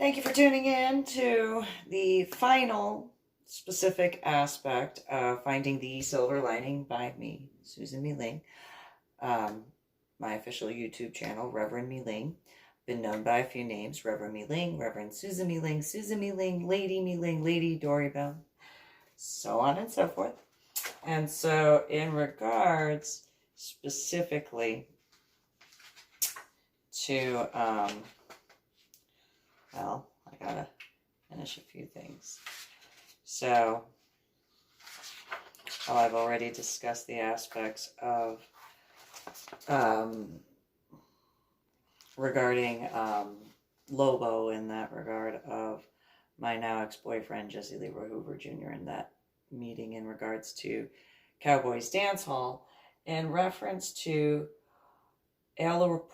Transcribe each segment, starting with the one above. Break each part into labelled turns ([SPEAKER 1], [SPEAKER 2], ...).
[SPEAKER 1] Thank you for tuning in to the final specific aspect of Finding the Silver Lining by me, Susan MeeLing. My official YouTube channel, Reverend MeeLing. Been known by a few names: Reverend MeeLing, Reverend Susan MeeLing, Lady MeeLing, Lady Dori, Belle, so on and so forth. And so, in regards specifically to, well, I gotta finish a few things. So, I've already discussed the aspects of regarding Lobo in that regard of my now ex-boyfriend Jesse Leroy Hoover Jr. in that meeting in regards to Cowboys Dance Hall in reference to Ailuropoda,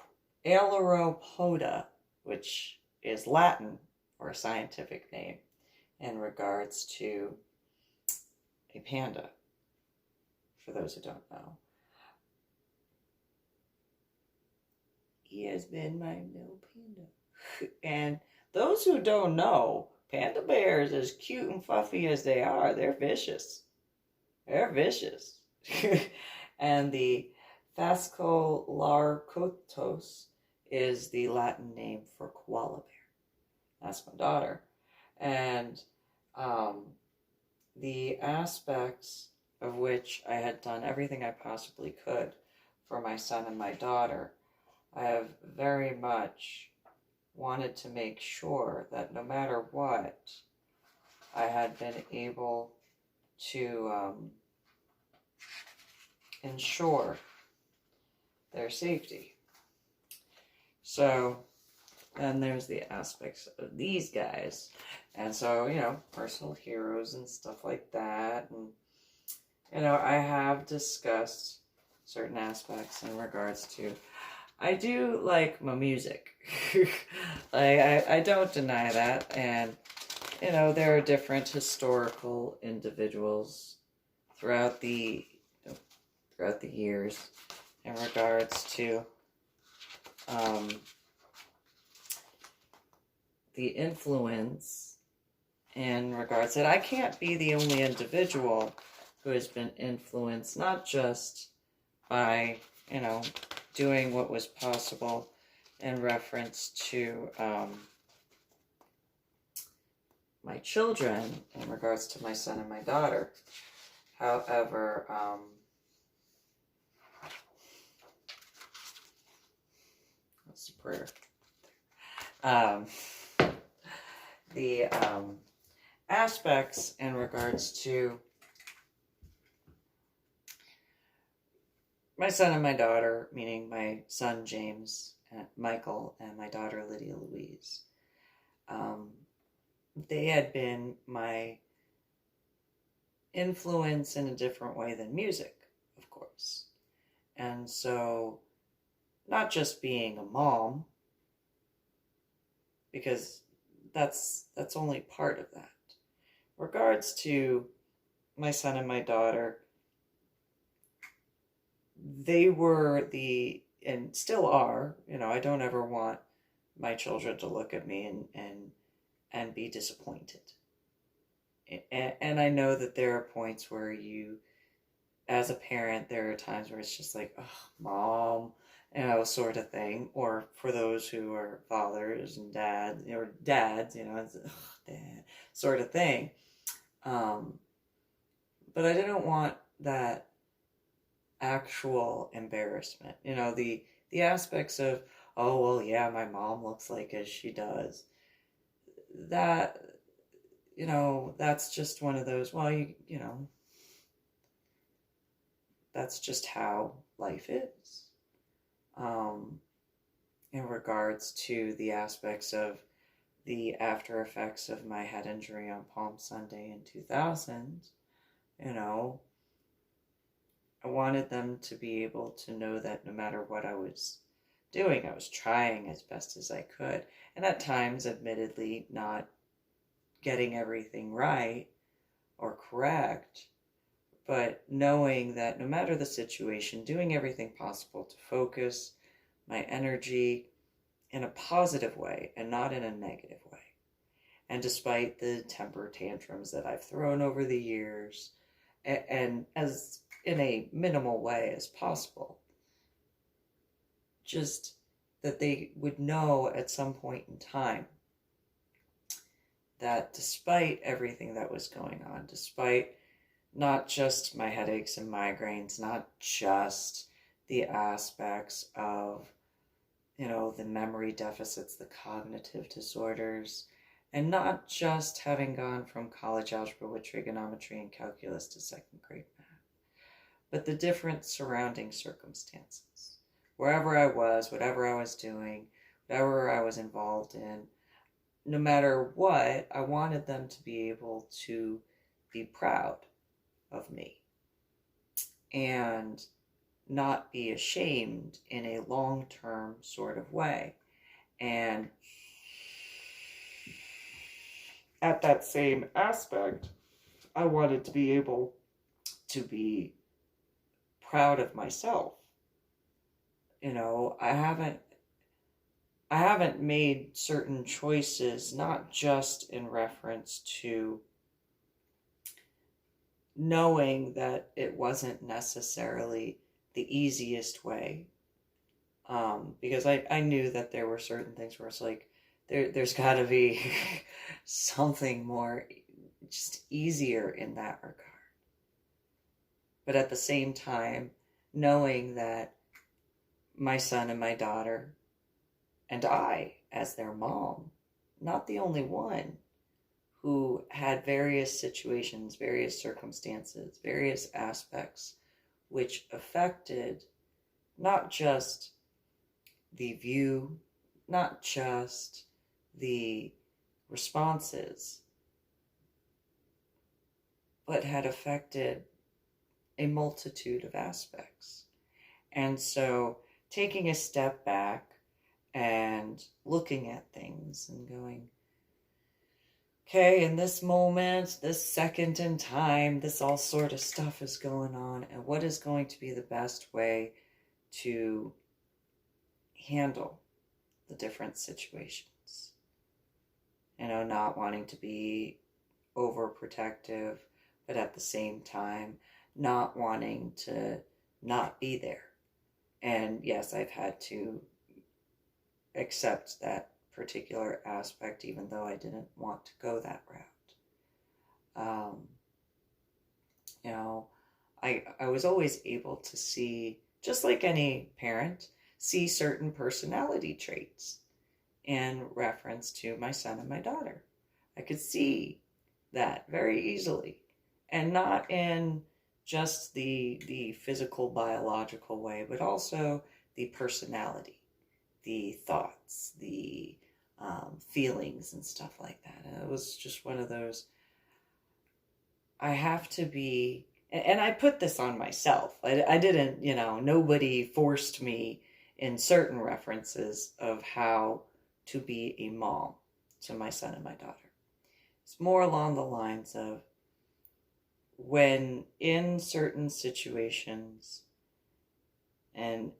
[SPEAKER 1] which is Latin or a scientific name in regards to a panda, for those who don't know. He has been my male panda. And those who don't know, panda bears, as cute and fluffy as they are, they're vicious. They're vicious. And the Phascolarctos is the Latin name for koala bear. That's my daughter. And the aspects of which I had done everything I possibly could for my son and my daughter, I have very much wanted to make sure that no matter what, I had been able to ensure their safety. So then there's the aspects of these guys. And so, personal heroes and stuff like that. And, I have discussed certain aspects in regards to, I do like my music. I don't deny that. And, there are different historical individuals throughout the years in regards to the influence in regards that I can't be the only individual who has been influenced, not just by, doing what was possible in reference to my children, in regards to my son and my daughter. However, that's a prayer. The aspects in regards to my son and my daughter, meaning my son James and Michael and my daughter Lydia Louise, they had been my influence in a different way than music, of course. And so, not just being a mom, because that's only part of that. Regards to my son and my daughter, they were and still are, I don't ever want my children to look at me and be disappointed. And I know that there are points where as a parent, there are times where it's just like, oh, mom, sort of thing. Or for those who are fathers and dads, it's, dad, sort of thing. But I didn't want that actual embarrassment. The aspects of, oh, well, yeah, my mom looks like as she does. That, that's just one of those, well, that's just how life is. In regards to the aspects of the after effects of my head injury on Palm Sunday in 2000, I wanted them to be able to know that no matter what I was doing, I was trying as best as I could. And at times, admittedly, not getting everything right or correct, but knowing that no matter the situation, doing everything possible to focus my energy in a positive way and not in a negative way. And despite the temper tantrums that I've thrown over the years, and as in a minimal way as possible, just that they would know at some point in time that despite everything that was going on, despite not just my headaches and migraines, not just the aspects of, the memory deficits, the cognitive disorders, and not just having gone from college algebra with trigonometry and calculus to second grade math, but the different surrounding circumstances. Wherever I was, whatever I was doing, whatever I was involved in, no matter what, I wanted them to be able to be proud of me and not be ashamed in a long-term sort of way. And at that same aspect, I wanted to be able to be proud of myself. I haven't made certain choices, not just in reference to knowing that it wasn't necessarily the easiest way, because I knew that there were certain things where it's like, there's got to be something more just easier in that regard. But at the same time, knowing that my son and my daughter, and I, as their mom, not the only one, who had various situations, various circumstances, various aspects, which affected not just the view, not just the responses, but had affected a multitude of aspects. And so taking a step back and looking at things and going, okay, in this moment, this second in time, this all sort of stuff is going on, and what is going to be the best way to handle the different situations? Not wanting to be overprotective, but at the same time, not wanting to not be there. And yes, I've had to accept that particular aspect, even though I didn't want to go that route. I was always able to see, just like any parent, see certain personality traits in reference to my son and my daughter. I could see that very easily, and not in just the physical, biological way, but also the personality, the thoughts, the feelings and stuff like that. And it was just one of those, I have to be, and I put this on myself. I didn't, nobody forced me in certain references of how to be a mom to my son and my daughter. It's more along the lines of, when in certain situations and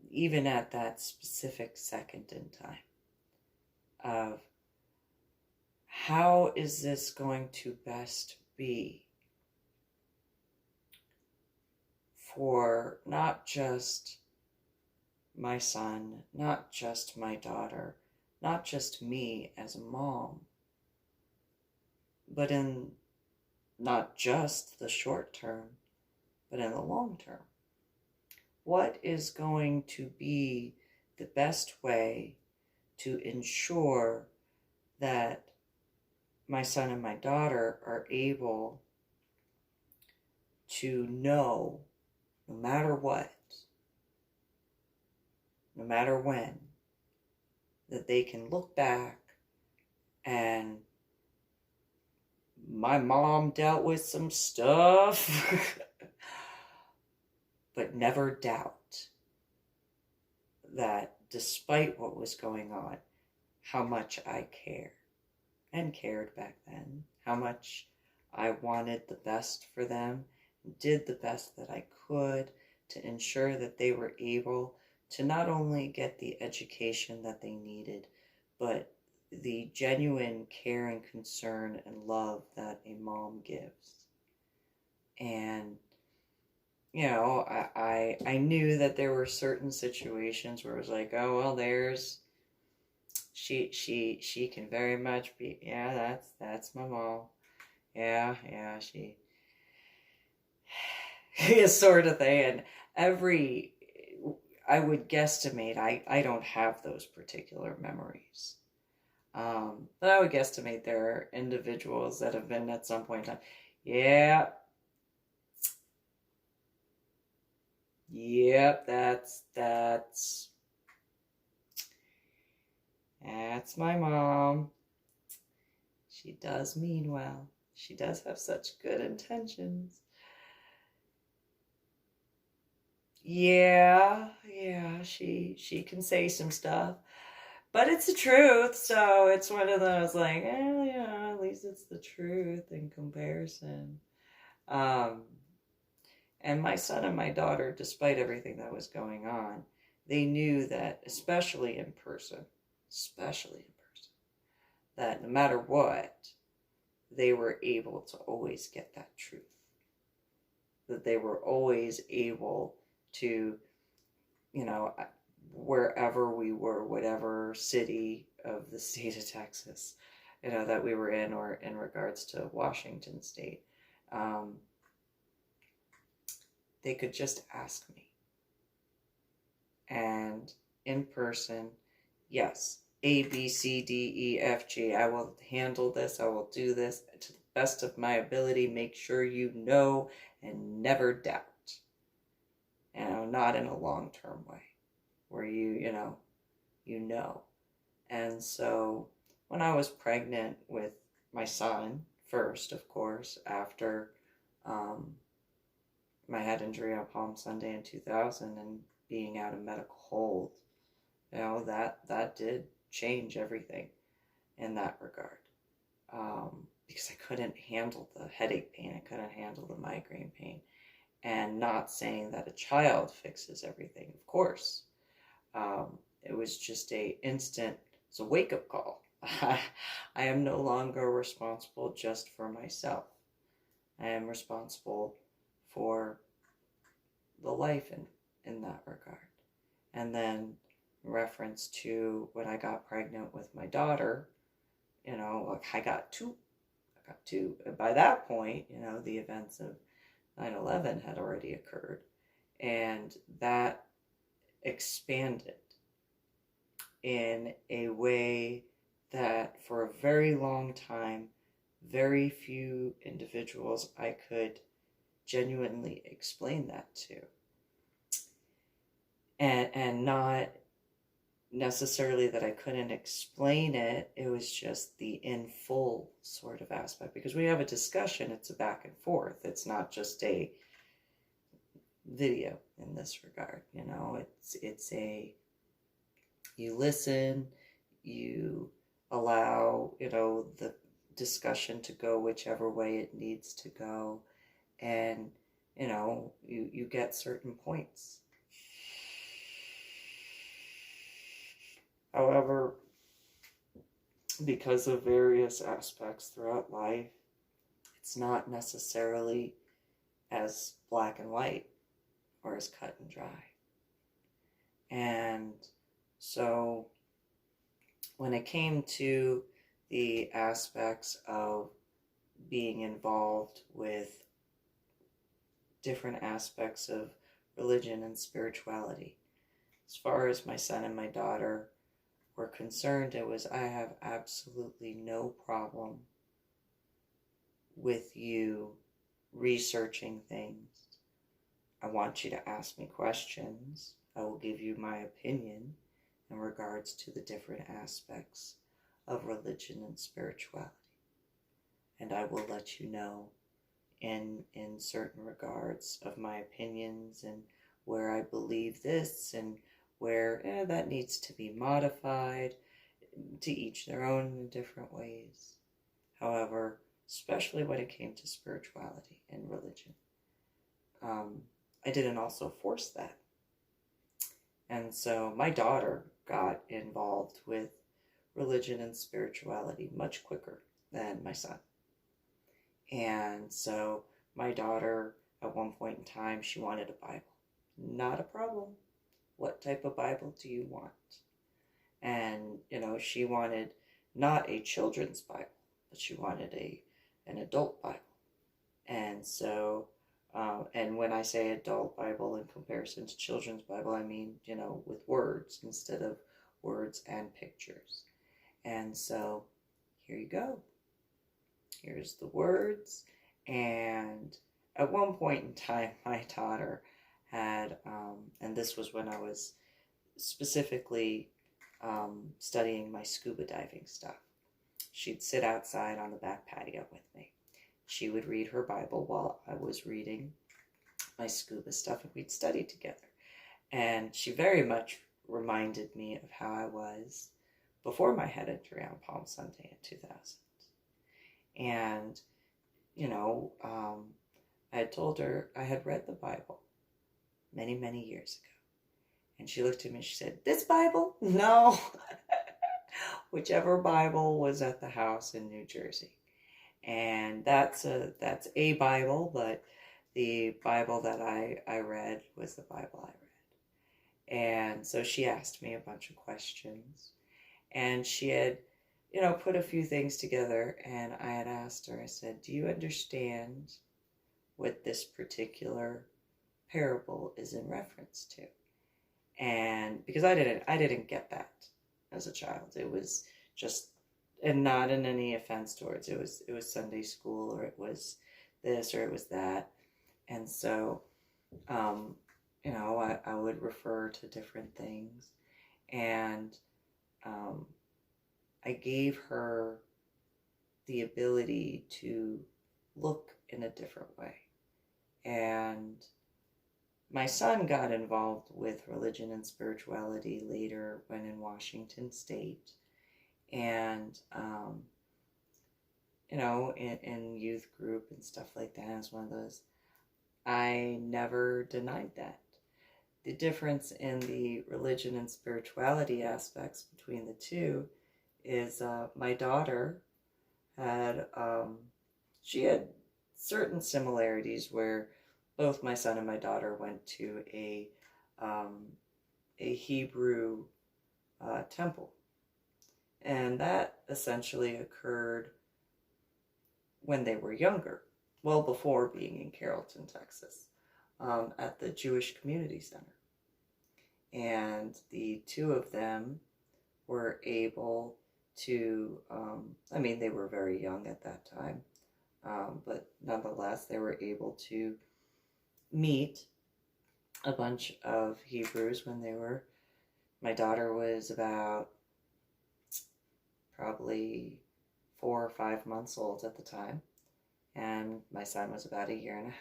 [SPEAKER 1] even at that specific second in time, of how is this going to best be for not just my son, not just my daughter, not just me as a mom, but in not just the short term, but in the long term. What is going to be the best way to ensure that my son and my daughter are able to know, no matter what, no matter when, that they can look back and my mom dealt with some stuff, but never doubt that despite what was going on, how much I care and cared back then, how much I wanted the best for them, did the best that I could to ensure that they were able to not only get the education that they needed, but the genuine care and concern and love that a mom gives. And I knew that there were certain situations where it was like, oh well, there's she can very much be, yeah, that's my mom. Yeah, she sort of thing. And I would guesstimate, I don't have those particular memories. But I would guesstimate there are individuals that have been at some point in time, yeah, yep, that's my mom. She does mean well. She does have such good intentions. Yeah, she can say some stuff, but it's the truth. So it's one of those like, at least it's the truth in comparison. Um, and my son and my daughter, despite everything that was going on, they knew that, especially in person, that no matter what, they were able to always get that truth. That they were always able to, wherever we were, whatever city of the state of Texas, that we were in, or in regards to Washington State, they could just ask me. And in person, yes, A, B, C, D, E, F, G, I will handle this, I will do this to the best of my ability, make sure you know and never doubt. Not in a long-term way, where you know. And so when I was pregnant with my son, first, of course, after my head injury on Palm Sunday in 2000 and being out of medical hold, that did change everything in that regard. Because I couldn't handle the headache pain, I couldn't handle the migraine pain. And not saying that a child fixes everything, of course. It was just it's a wake-up call. I am no longer responsible just for myself. I am responsible for the life in that regard. And then in reference to when I got pregnant with my daughter, I got two. By that point, the events of 9/11 had already occurred, and that expanded in a way that for a very long time, very few individuals I could genuinely explain that to. And not necessarily that I couldn't explain it, it was just the in full sort of aspect. Because we have a discussion, it's a back and forth. It's not just a video in this regard, it's you listen, you allow, the discussion to go whichever way it needs to go, and, you get certain points. However, because of various aspects throughout life, it's not necessarily as black and white or as cut and dry. And so when it came to the aspects of being involved with different aspects of religion and spirituality, as far as my son and my daughter were concerned, it was, I have absolutely no problem with you researching things. I want you to ask me questions. I will give you my opinion in regards to the different aspects of religion and spirituality. And I will let you know in certain regards of my opinions and where I believe this and where that needs to be modified, to each their own in different ways. However, especially when it came to spirituality and religion, I didn't also force that. And so my daughter got involved with religion and spirituality much quicker than my son. And so my daughter, at one point in time, she wanted a Bible. Not a problem. What type of Bible do you want? And, she wanted not a children's Bible, but she wanted an adult Bible. And so, and when I say adult Bible in comparison to children's Bible, I mean, with words instead of words and pictures. And so here you go. Here's the words. And at one point in time, my daughter had, and this was when I was specifically studying my scuba diving stuff. She'd sit outside on the back patio with me. She would read her Bible while I was reading my scuba stuff, and we'd study together. And she very much reminded me of how I was before my head injury on Palm Sunday in 2000. And, I had told her I had read the Bible many, many years ago. And she looked at me and she said, "This Bible?" "No." Whichever Bible was at the house in New Jersey. And that's a Bible, but the Bible that I read was the Bible I read. And so she asked me a bunch of questions. And she had, put a few things together. And I had asked her, I said, "Do you understand what this particular parable is in reference to?" And because I didn't get that as a child. It was just, and not in any offense towards it was Sunday school, or it was this, or it was that. And so, I would refer to different things. And I gave her the ability to look in a different way. And my son got involved with religion and spirituality later when in Washington State. And, in youth group and stuff like that, as one of those, I never denied that. The difference in the religion and spirituality aspects between the two is my daughter had, she had certain similarities where both my son and my daughter went to a Hebrew temple. And that essentially occurred when they were younger, well before being in Carrollton, Texas, at the Jewish Community Center. And the two of them were able to, they were very young at that time, but nonetheless, they were able to meet a bunch of Hebrews when my daughter was about probably 4 or 5 months old at the time, and my son was about 1.5 years.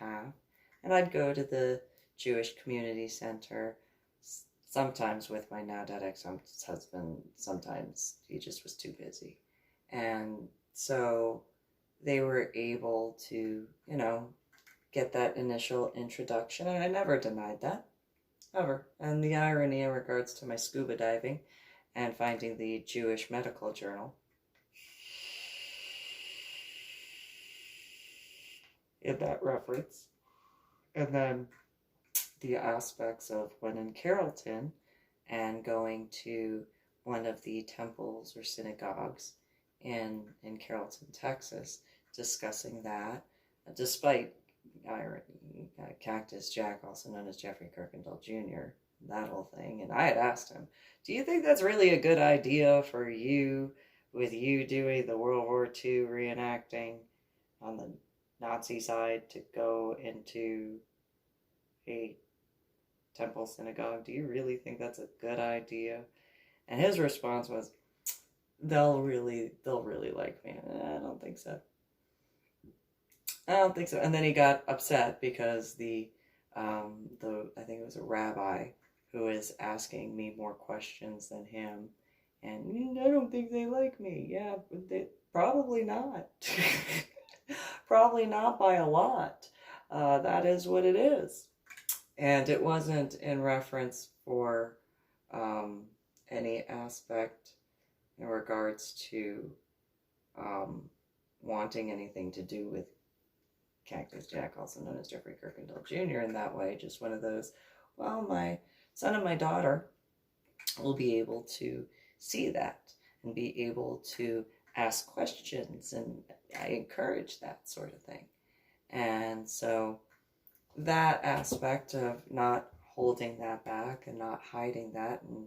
[SPEAKER 1] And I'd go to the Jewish Community Center, sometimes with my now dead ex-husband, sometimes he just was too busy. And so they were able to, get that initial introduction, and I never denied that, ever. And the irony in regards to my scuba diving and finding the Jewish Medical Journal in that reference, and then the aspects of when in Carrollton and going to one of the temples or synagogues in Carrollton, Texas, discussing that, despite Cactus Jack, also known as Jeffrey Kirkendall Jr., that whole thing. And I had asked him, "Do you think that's really a good idea for you, with you doing the World War II reenacting on the Nazi side, to go into a temple synagogue? Do you really think that's a good idea?" And his response was, they'll really like me. I don't think so. And then he got upset because the I think it was a rabbi who was asking me more questions than him, and I don't think they like me. Yeah, but probably not. Probably not by a lot. That is what it is. And it wasn't in reference for any aspect in regards to wanting anything to do with Cactus Jack, also known as Jeffrey Kirkendall Jr. in that way. Just one of those, well, my son and my daughter will be able to see that and be able to ask questions, and I encourage that sort of thing. And so that aspect of not holding that back and not hiding that and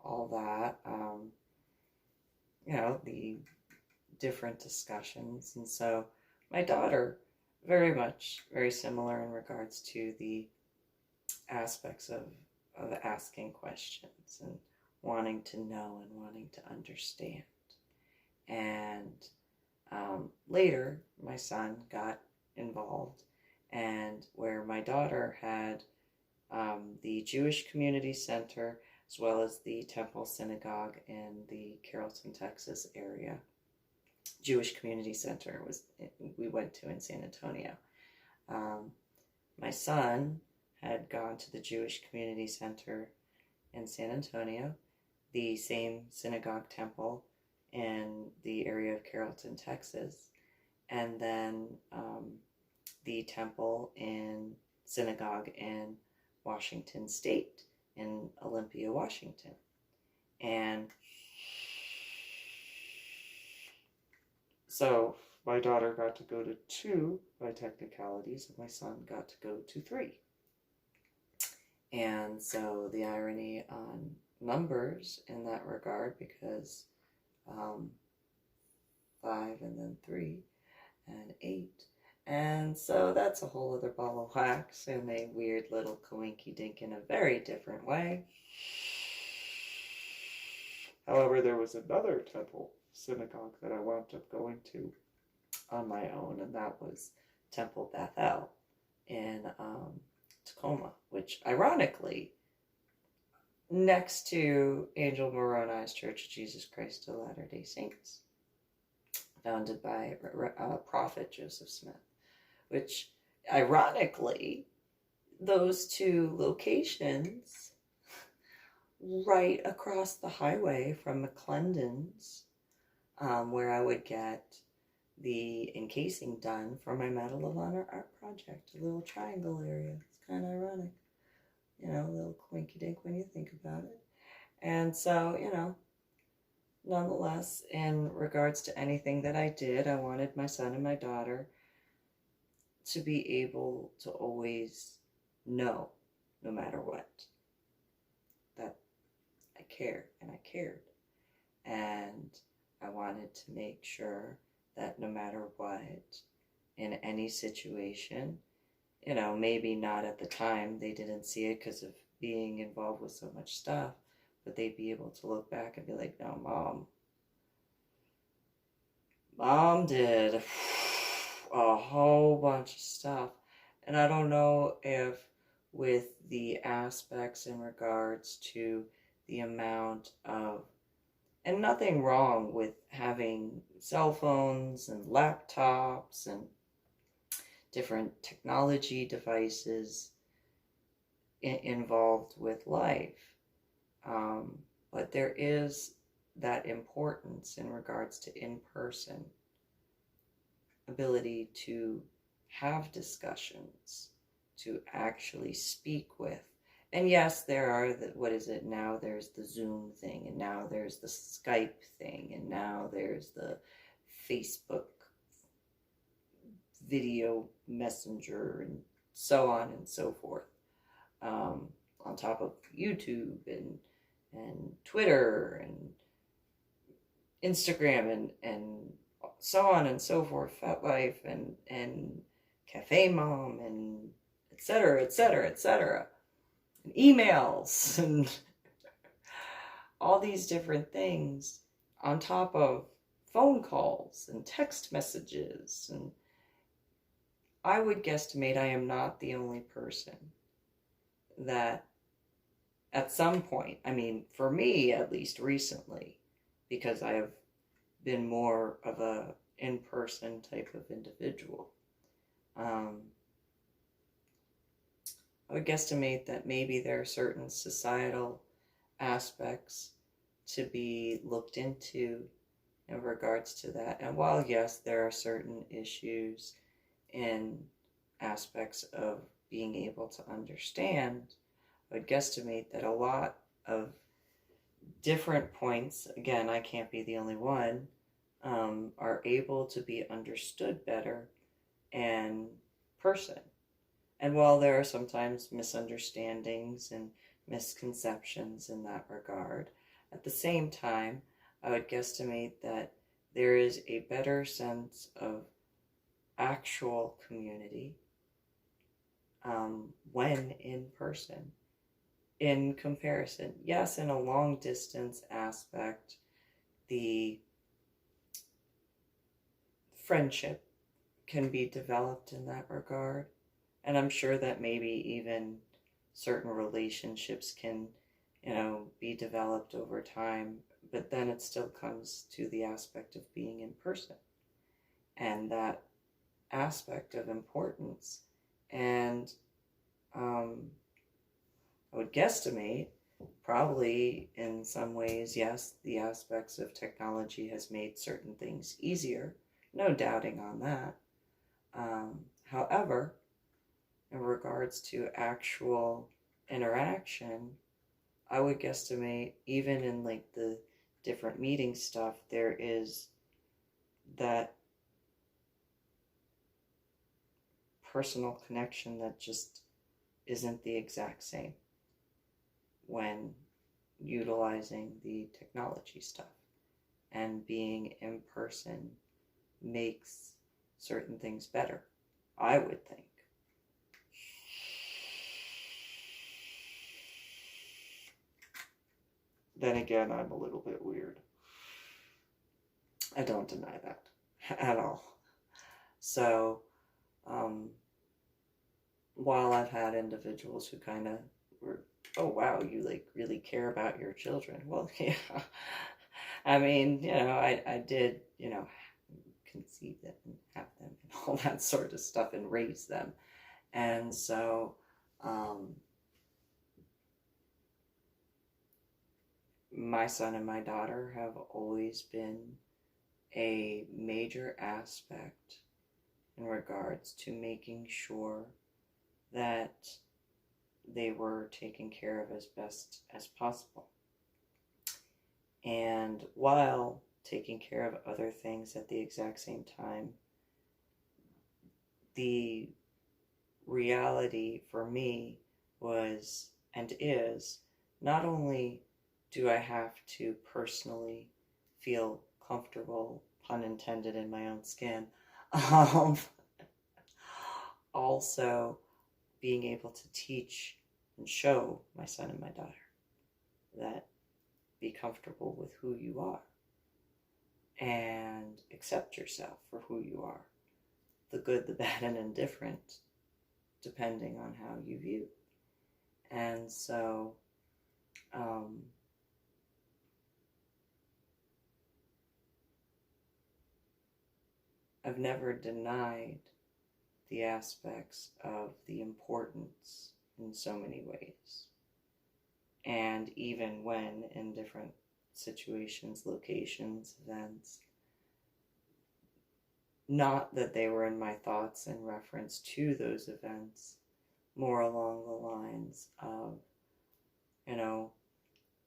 [SPEAKER 1] all that, the different discussions. And so my daughter, very similar in regards to the aspects of asking questions and wanting to know and wanting to understand. And later, my son got involved, and where my daughter had the Jewish Community Center as well as the Temple Synagogue in the Carrollton, Texas area. Jewish Community Center we went to in San Antonio. My son had gone to the Jewish Community Center in San Antonio, the same synagogue temple in the area of Carrollton, Texas, and then the temple in synagogue in Washington State, in Olympia, Washington. And so my daughter got to go to 2 by technicalities, and my son got to go to 3. And so the irony on numbers in that regard, because 5 and then 3 and 8. And so that's a whole other ball of wax and a weird little coinky dink in a very different way. However, there was another temple synagogue that I wound up going to on my own, and that was Temple Bethel in Tacoma, which ironically, next to Angel Moroni's Church of Jesus Christ of Latter-day Saints, founded by Prophet Joseph Smith, which ironically, those 2 locations right across the highway from McClendon's, where I would get the encasing done for my Medal of Honor art project, a little triangle area. It's kind of ironic, a little quinky dink when you think about it. And so, nonetheless, in regards to anything that I did, I wanted my son and my daughter to be able to always know, no matter what, that I cared and I cared. And I wanted to make sure that no matter what, in any situation, maybe not at the time, they didn't see it because of being involved with so much stuff, but they'd be able to look back and be like, no, Mom did a whole bunch of stuff. And I don't know if with the aspects in regards to the amount of, and nothing wrong with having cell phones and laptops and different technology devices involved with life. But there is that importance in regards to in-person ability to have discussions, to actually speak with. And yes, there are now there's the Zoom thing, and now there's the Skype thing, and now there's the Facebook video messenger, and so on and so forth, on top of YouTube and Twitter and Instagram and so on and so forth, FetLife and Cafe Mom and etc., and emails and all these different things on top of phone calls and text messages. And I would guesstimate I am not the only person that at some point, for me at least recently, because I have been more of a in-person type of individual, I would guesstimate that maybe there are certain societal aspects to be looked into in regards to that. And while, yes, there are certain issues in aspects of being able to understand, I would guesstimate that a lot of different points, again, I can't be the only one, are able to be understood better in person. And while there are sometimes misunderstandings and misconceptions in that regard, at the same time, I would guesstimate that there is a better sense of actual community when in person in comparison. Yes, in a long distance aspect, the friendship can be developed in that regard. And I'm sure that maybe even certain relationships can, be developed over time. But then it still comes to the aspect of being in person and that aspect of importance. And I would guesstimate probably in some ways, yes, the aspects of technology has made certain things easier. No doubting on that. However, in regards to actual interaction, I would guesstimate even in like the different meeting stuff, there is that personal connection that just isn't the exact same when utilizing the technology stuff. And being in person makes certain things better, I would think. Then again, I'm a little bit weird. I don't deny that at all. So, while I've had individuals who kind of were, oh wow, you like really care about your children. Well, yeah. I mean, I did, conceive them and have them and all that sort of stuff and raise them. And so, my son and my daughter have always been a major aspect in regards to making sure that they were taken care of as best as possible. And while taking care of other things at the exact same time, the reality for me was and is not only do I have to personally feel comfortable, pun intended, in my own skin, also being able to teach and show my son and my daughter that be comfortable with who you are and accept yourself for who you are, the good, the bad, and indifferent, depending on how you view. And so, I've never denied the aspects of the importance in so many ways. And even when in different situations, locations, events, not that they were in my thoughts in reference to those events, more along the lines of,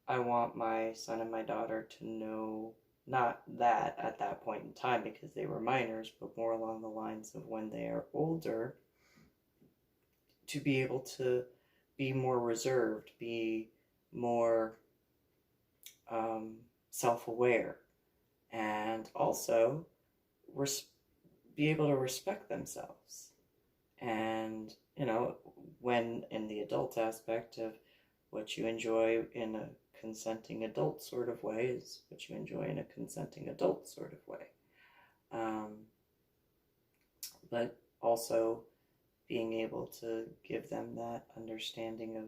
[SPEAKER 1] I want my son and my daughter to know, not that at that point in time because they were minors, but more along the lines of when they are older, to be able to be more reserved, be more self-aware, and also be able to respect themselves. And, when in the adult aspect of what you enjoy in a consenting adult sort of way is what you enjoy in a consenting adult sort of way. But also being able to give them that understanding of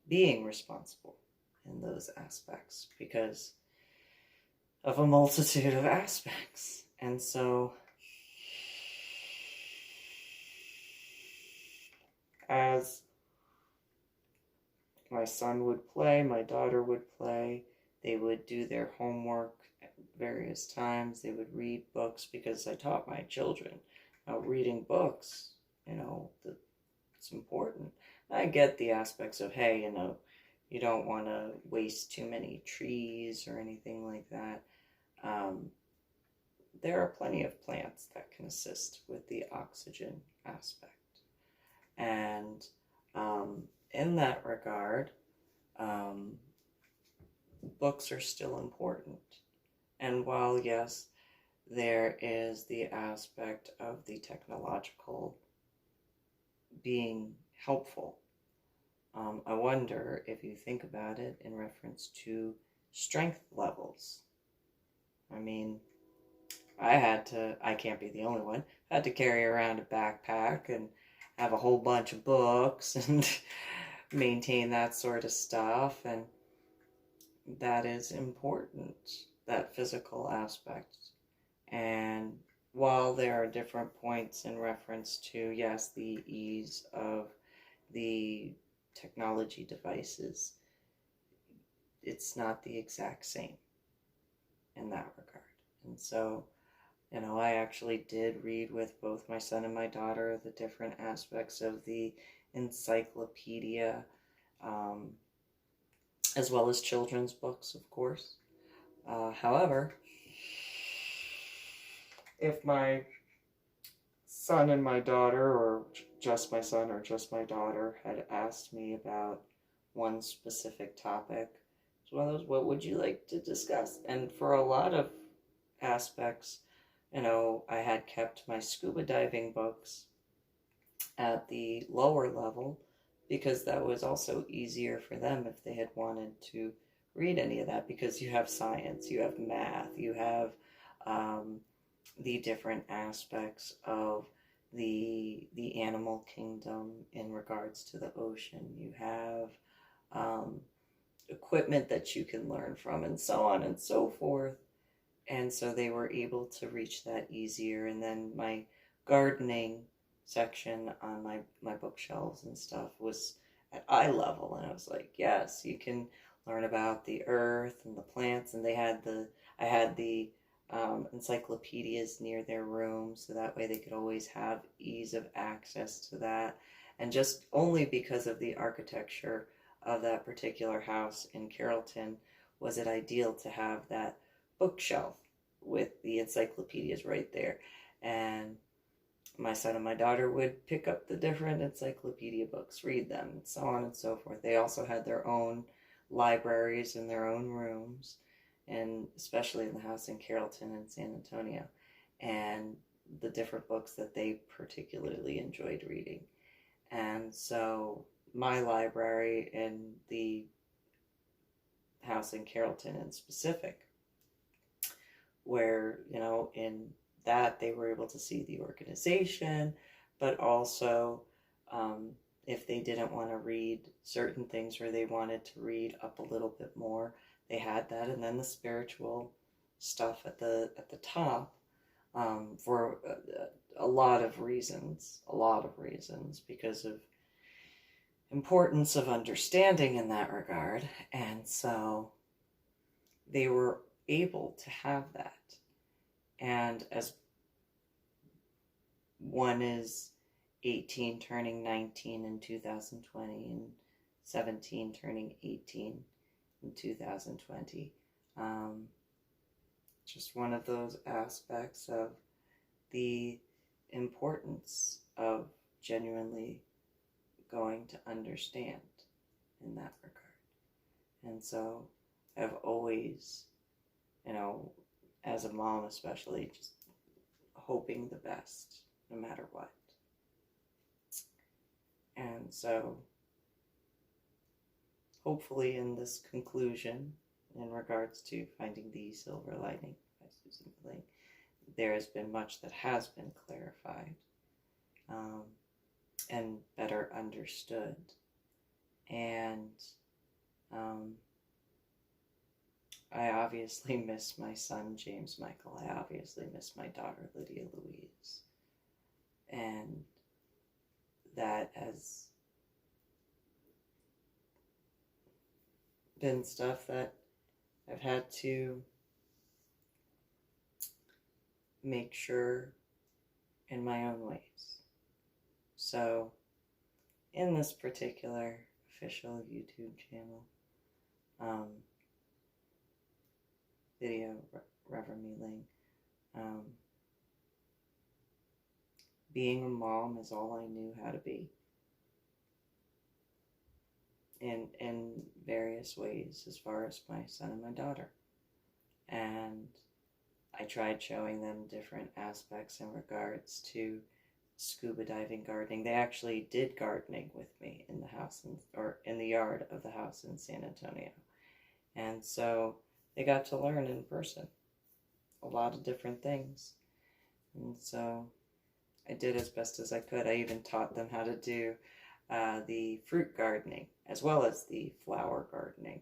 [SPEAKER 1] being responsible in those aspects because of a multitude of aspects. And so, as my son would play, my daughter would play, They would do their homework at various times. They would read books because I taught my children reading books, it's important. I get the aspects of, hey, you don't want to waste too many trees or anything like that. There are plenty of plants that can assist with the oxygen aspect. And in that regard, books are still important. And while, yes, there is the aspect of the technological being helpful, I wonder if you think about it in reference to strength levels. I mean, I can't be the only one, I had to carry around a backpack and have a whole bunch of books and maintain that sort of stuff, and that is important, that physical aspect. And while there are different points in reference to, yes, the ease of the technology devices, it's not the exact same in that regard. And so, I actually did read with both my son and my daughter the different aspects of the encyclopedia, as well as children's books, of course. However, if my son and my daughter, or just my son or just my daughter, had asked me about one specific topic, as well as what would you like to discuss? And for a lot of aspects, I had kept my scuba diving books at the lower level because that was also easier for them if they had wanted to read any of that, because you have science, you have math, you have the different aspects of the animal kingdom in regards to the ocean. You have equipment that you can learn from, and so on and so forth. And so they were able to reach that easier. And then my gardening section on my bookshelves and stuff was at eye level, and I was like, yes, you can learn about the earth and the plants. And I had the encyclopedias near their room, so that way they could always have ease of access to that. And just only because of the architecture of that particular house in Carrollton was it ideal to have that bookshelf with the encyclopedias right there. And my son and my daughter would pick up the different encyclopedia books, read them, and so on and so forth. They also had their own libraries in their own rooms, and especially in the house in Carrollton and San Antonio, and the different books that they particularly enjoyed reading. And so my library in the house in Carrollton in specific, where, in that they were able to see the organization, but also if they didn't want to read certain things, or they wanted to read up a little bit more, they had that. And then the spiritual stuff at the top, for a lot of reasons, because of importance of understanding in that regard. And so they were able to have that. And as one is 18 turning 19 in 2020 and 17 turning 18 in 2020, just one of those aspects of the importance of genuinely going to understand in that regard. And so I've always, as a mom especially, just hoping the best no matter what. And so hopefully in this conclusion, in regards to Finding the Silver Lining by Susan MeeLing, there has been much that has been clarified and better understood. And I obviously miss my son, James Michael. I obviously miss my daughter, Lydia Louise. And that has been stuff that I've had to make sure in my own ways. So, in this particular official YouTube channel, video, Reverend MeeLing, being a mom is all I knew how to be. In various ways, as far as my son and my daughter. And I tried showing them different aspects in regards to scuba diving, gardening. They actually did gardening with me in the house, or in the yard of the house in San Antonio. And so they got to learn in person a lot of different things. And so I did as best as I could. I even taught them how to do the fruit gardening as well as the flower gardening.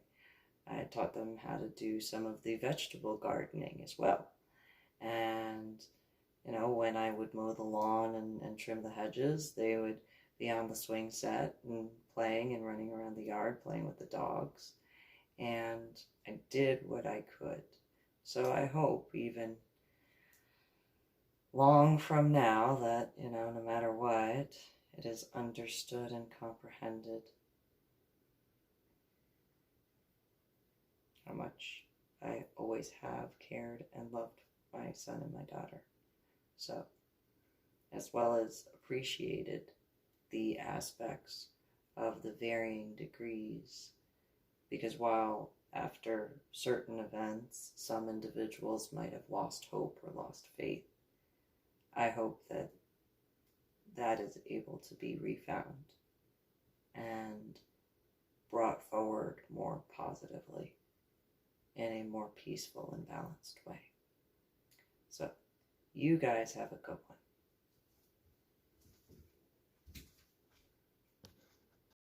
[SPEAKER 1] I taught them how to do some of the vegetable gardening as well. And, you know, when I would mow the lawn and trim the hedges, they would be on the swing set and playing and running around the yard, playing with the dogs. And I did what I could. So I hope even long from now that, you know, no matter what, it is understood and comprehended how much I always have cared and loved my son and my daughter. So, as well as appreciated the aspects of the varying degrees, because while after certain events, some individuals might have lost hope or lost faith, I hope that that is able to be refound and brought forward more positively in a more peaceful and balanced way. So, you guys have a good one.